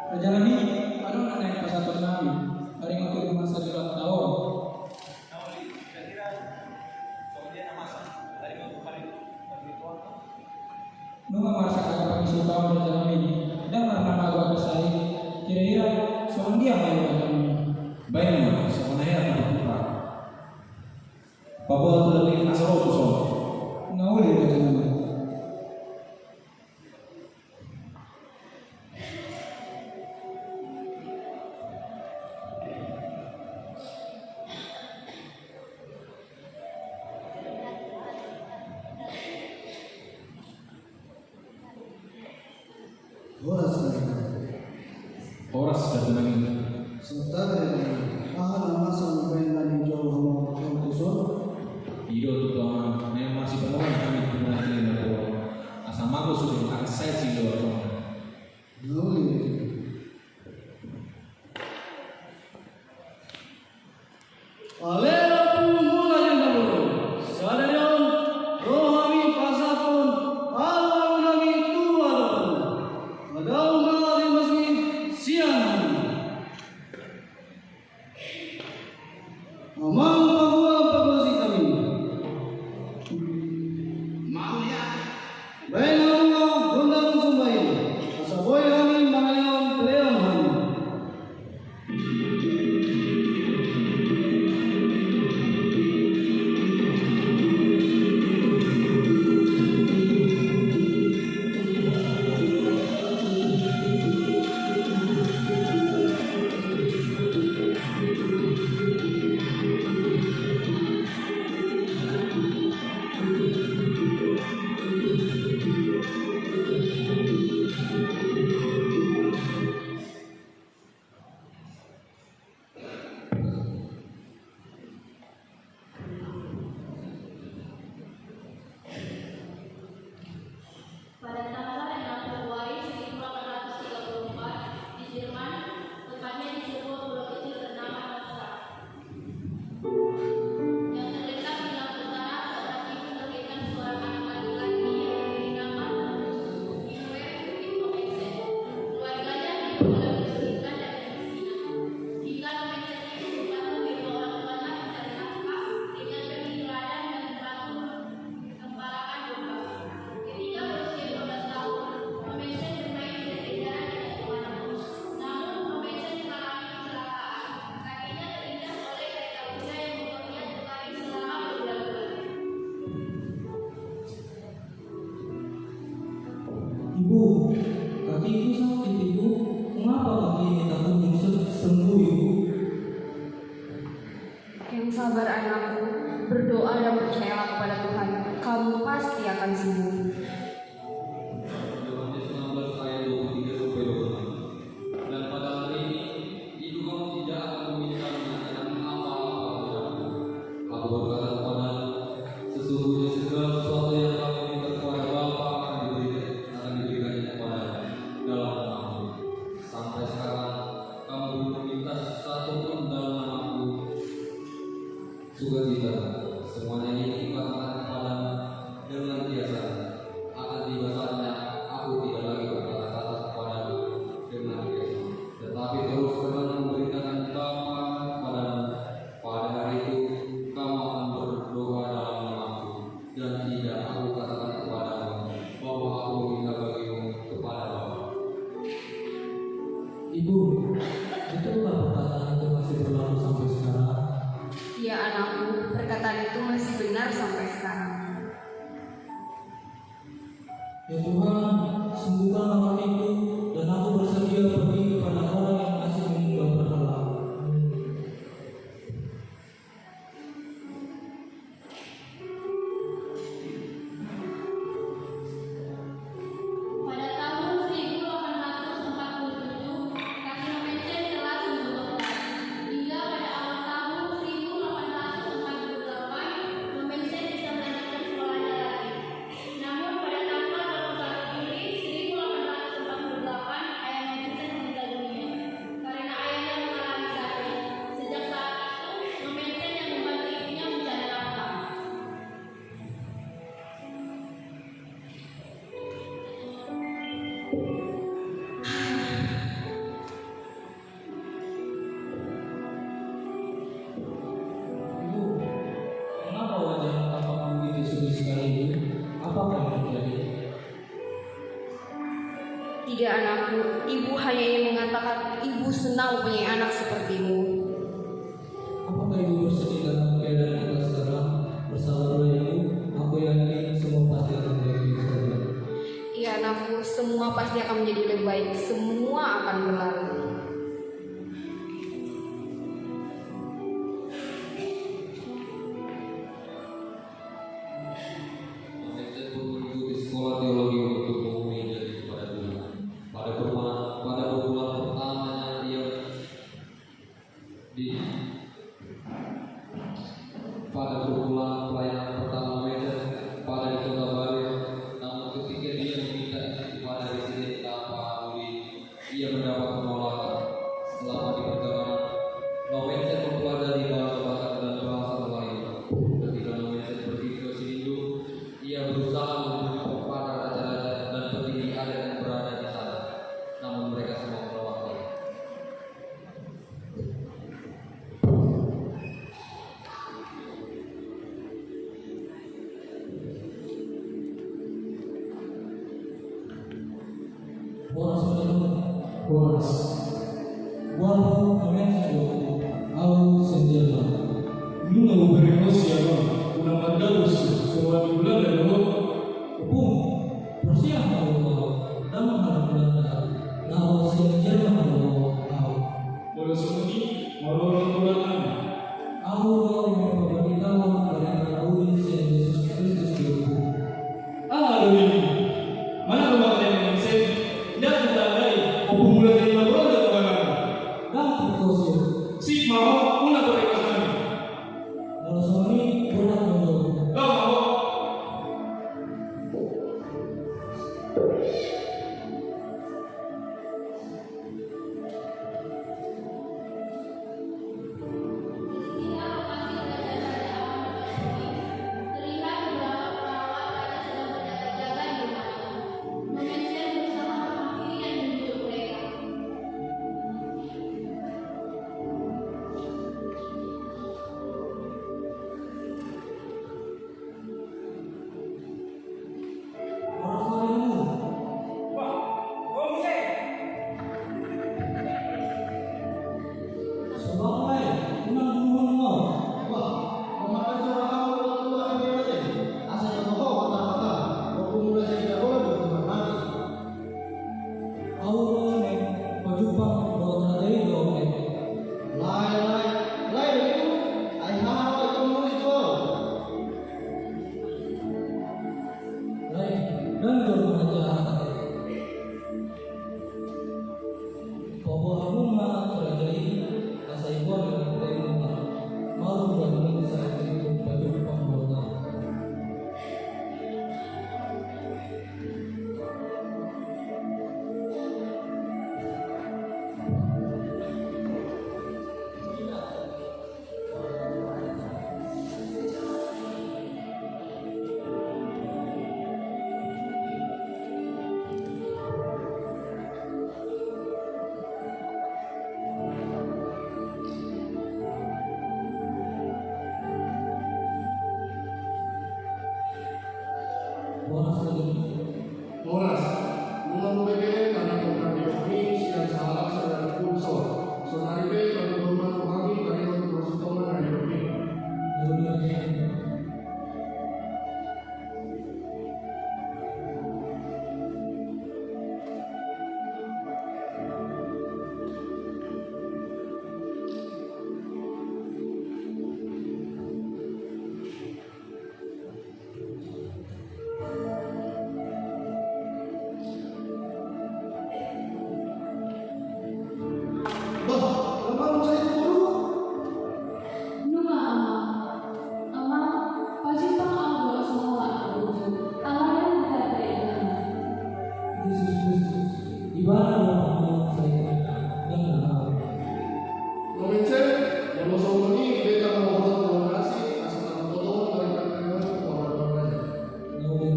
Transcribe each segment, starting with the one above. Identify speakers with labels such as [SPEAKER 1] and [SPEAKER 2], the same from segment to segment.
[SPEAKER 1] Raja Nabi, ano na naik pasapot namin? Aring ako yung masa di tahun. Nung masa ka pag-isip tahun Raja Nabi, dan karena magawa ka sa kira-kira, so ang dia ngayon Raja Nabi.
[SPEAKER 2] Baik naman, sa kanaya at nakukuha. Pabuhat ko lang yung asaro ko so.
[SPEAKER 1] Nauli Raja Nabi.
[SPEAKER 2] Oras sudah tenangin.
[SPEAKER 3] Sementara mahal masa main lagi jauh sama konteson.
[SPEAKER 2] Ido tu tuan, memang masih penuhan kami dengan ini bahwa asal mago sudah akses sih doang.
[SPEAKER 3] Nauli. Alera pumula yang dahulu. Sadarion rohami pasapun alam nami tuan. Adau mari masih siang. Amang bahwa pagosi kami. Mau ya. Baik nama gondang sumbai. Asaboy kami mangayon keleon kami.
[SPEAKER 4] Pada tanggal 6 Februari 1834 di Jerman, tepatnya di sebuah pulau kecil bernama Nostra, yang terletak di laut utara, seorang ibu melahirkan seorang anak laki-laki yang diberi nama Immanuel Lorenzen. Keluarganya hidup dalam kesulitan dan kemiskinan. Hingga Lorenzen itu bergantung kedua orang tuanya mencari nafkah dengan pergi ke ladang dan membantu mengembalakan domba. Ketika berusia 12 tahun, Lorenzen bermain tidak edaran dengan teman-teman. Namun, Lorenzen mengalami kecelakaan. Kakinya terindas oleh kereta kuda yang membuatnya terbaring selama berbulan-bulan.
[SPEAKER 1] Ibu, kakiku sakit ibu. Mengapa kaki ini tak kunjung sembuh ibu?
[SPEAKER 5] Yang sabar anakku, berdoa dan percayalah kepada Tuhan, kamu pasti akan sembuh.
[SPEAKER 2] Yohanes 16 ayat 23 sampai 26. Dan pada hari ini, ibu kamu tidak akan meminta menanyakan apa-apa kepadaku. Aku berkata kepadamu, sesungguhnya segala sesuatu yang kamu minta kepada Bapa akan diberikannya kepadamu dalam namaku. Sampai sekarang kamu belum meminta sesuatu pun dalam namaku. Sukacita, semuanya ini kukatakan kepadamu dengan biasa. Akan tiba saatnya aku tidak lagi berkata-kata kepadamu dengan biasa, tetapi terus terang memberitakan Bapa kepadamu. Pada hari itu kamu akan berdoa dalam namaku, dan tidak aku katakan kepadamu bahwa aku meminta bagimu kepada Bapa.
[SPEAKER 1] Ibu, betulkah perkataan itu masih berlaku sampai sekarang?
[SPEAKER 5] Ya anakku, perkataan itu masih benar sampai sekarang.
[SPEAKER 1] Ya Tuhan, sembuhkanlah kakiku dan aku bersedia pergi kepada orang yang masih menyembah berhala.
[SPEAKER 4] Pada tahun 1847, kaki Lorenzen telah sembuh total. Hingga pada awal tahun 1848, Lorenzen bisa melanjutkan sekolahnya lagi. Namun pada tanggal 21 Juli 1848, ayah Lorenzen meninggal dunia.
[SPEAKER 5] Tidak anakku, ibu hanya ingin mengatakan ibu senang punya anak sepertimu.
[SPEAKER 6] Apakah ibu bersedih karena keadaan kita sekarang? Bersabarlah ibu, aku yakin semua pasti akan baik-baik saja.
[SPEAKER 5] Iya anakku, semua pasti akan menjadi lebih baik. Semua akan berlalu.
[SPEAKER 2] Vincent pun mengikuti sekolah teologi untuk memenuhi janji kepada Tuhan. Pada bulan pertamanya ia di pada bulan pelayanan pertama Vincent pada di kota Bali. Namun ketika dia meminta kepada residen tanpa Udi, ia mendapat penolakan. Selama di perjalanan, Vincent mempelajari bahasa dan bahasa Melayu. Ketika Vincent pergi ke Sindu, ia berusaha menunjuk kepada raja-raja dan petinggi adat yang berada di sana. Namun mereka semua menolaknya.
[SPEAKER 6] Boras menurut Boras. Walau Lorenzo au sendiri.
[SPEAKER 3] Nuna ubernegosia una mandatus soal bulan dan
[SPEAKER 6] Upung, persiapan Allah dalam hal benar. Nawa siang Jerman Allah.
[SPEAKER 3] Bola semuni mororo tulangan.
[SPEAKER 6] Aku tahu memberitahu karena Udi Yesus Kristus itu.
[SPEAKER 3] Aduh ini mana rumah kalian yang saya tidak terdai opung bulan dari Marola tulangan.
[SPEAKER 6] Dan Kosio,
[SPEAKER 3] Si mau una bernegosia kami.
[SPEAKER 6] Rosoni berat menurut.
[SPEAKER 3] Kau mau
[SPEAKER 4] Disinilah lokasi raja-raja awal Persia. Terlihat beberapa perawat raja sedang berjaga-jaga di rumahnya. Nomensen berusaha menghampiri dan membujuk mereka.
[SPEAKER 6] Rosonimu, sebagai unang mau.
[SPEAKER 3] wah, memakai seorang orang tua yang berada. Asal kau kata-kata, opung bulan dari Marola berteman mati.
[SPEAKER 6] Allah ne pajupang doa dari doa.
[SPEAKER 3] Lai itu, ai hana itu mulai jual.
[SPEAKER 6] Lain dan bermacam. Bahwa rumah terjadi asal ibu dengan tema malu dan bisa itu pajupang doa. Boras lagi.
[SPEAKER 3] Moras, mula mubeke karena kami kami siang salah saudara kunsor. Saudari be kami berumah kami kami untuk masuk toman dari kami.
[SPEAKER 6] Kemudian
[SPEAKER 3] Bah, lemah saya dulu.
[SPEAKER 4] Nunga ama pajipang ang semua aku. Alayan berada dengan
[SPEAKER 6] Yesus Kristus ibadah yang saya yang tahu.
[SPEAKER 3] Nomense, yang mau ini beta mau berdoa nasi asal nama tolong dari kalian kepada Tuhan.
[SPEAKER 6] Kemudian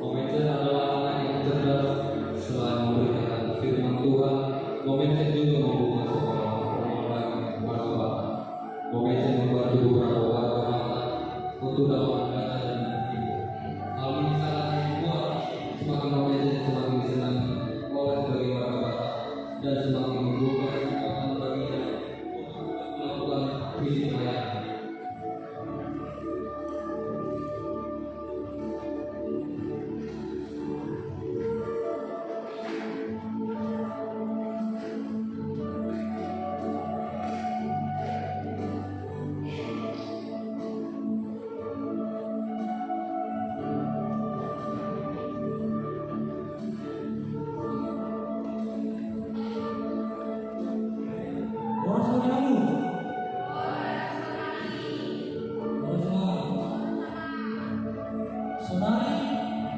[SPEAKER 2] Vincent adalah anak yang cerdas. Selain memberikan firman Tuhan, Vincent juga membuka sekolah lagi kepada Bapak. untuk dapat membaca dan mengerti. Hal ini sangat membuat semakin membaca semakin disenangi oleh sebagai warga Batak dan semakin membuka kesempatan baginya untuk melakukan visi pelayanan.
[SPEAKER 6] Saudari,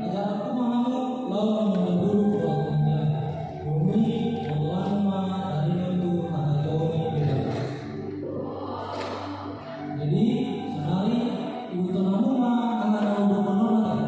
[SPEAKER 6] ajar aku mengamu lawan mendahulu waktunya. Bumi Tuhan dari itu hanya jauh beda. Jadi, saudari, ibu tunamu akan ada berpenolakan.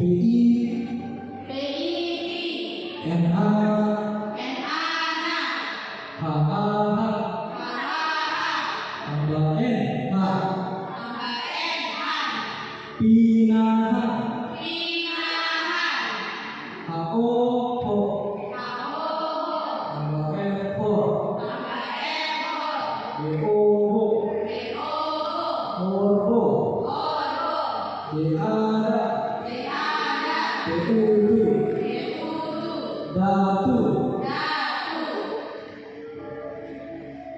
[SPEAKER 6] PI NA HAH tambah NH Pinahan HO tambah FO BO ORO DADA Deputu Datu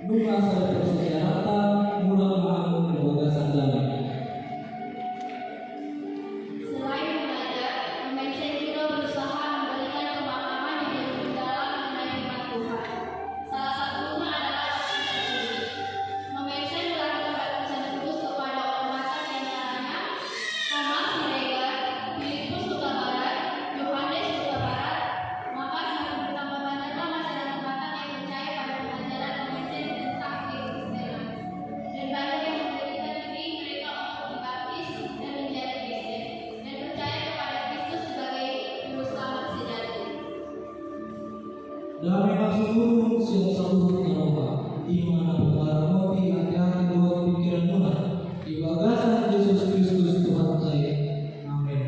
[SPEAKER 6] Nunga Sarjana Persejaratan Mulai Ma'amun Gagasan Damai.
[SPEAKER 4] Selain belajar, Convention juga berusaha memberikan pemahaman yang lebih dalam mengenai firman Tuhan. Salah satunya adalah Convention melakukan baptisan kudus kepada umat yang diantaranya Thomas Siregar, Filipus Huta Barat, Yohanes Huta Barat. Maka semakin bertambah banyaklah masyarakat Batak yang percaya pada pengajaran Convention tentang kekristenan. Dan banyak yang memberikan diri mereka untuk dibaptis dan menjadi Kristen dan percaya kepada Kristus sebagai juru selamat sejati.
[SPEAKER 6] Damai maksud burung siang satu Eropa di mana para mobil hati-hati buat pikiran murah di bagasan Yesus Kristus Tuhan saya. Amin.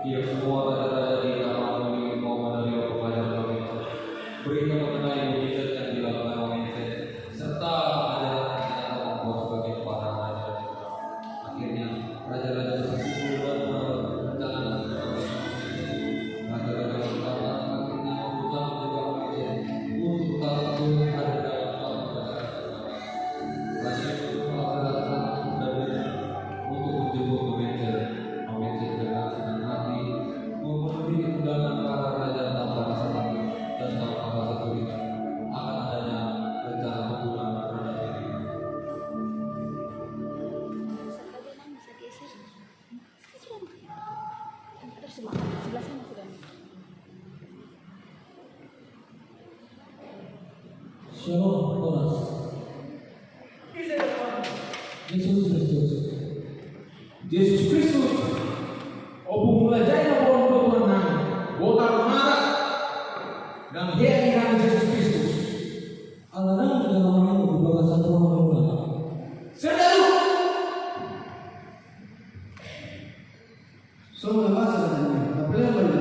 [SPEAKER 2] Tiap semua raja-raja di dalam bumi mau menerima pengajaran Convention, berita mengenai mujizat yang dilakukan Convention, serta ajaran-ajaran membuat sebagai para raja dan jenderal. Akhirnya, raja-raja berkumpul dan berencana raja-raja pertama akhirnya berusaha menjaga Convention untuk tahu ada dalam masyarakat. Raja itu melaksanakan dan untuk menjemput Convention. Convention dengan senang hati memenuhi undangan para raja tanpa rasa takut dan tanpa rasa curiga akan adanya rencana pembunuhan terhadap dirinya.
[SPEAKER 6] Shalom Boras. Yesus Kristus.
[SPEAKER 3] Yesus Kristus
[SPEAKER 7] pumulajay na po ang tutuan namin. Bota Armada ng Hiyang Jesus Kristus.
[SPEAKER 6] Alarang dalawang ibaga sa tuwang muna.
[SPEAKER 7] Sandalo!
[SPEAKER 3] So nabasa na niya, kapilang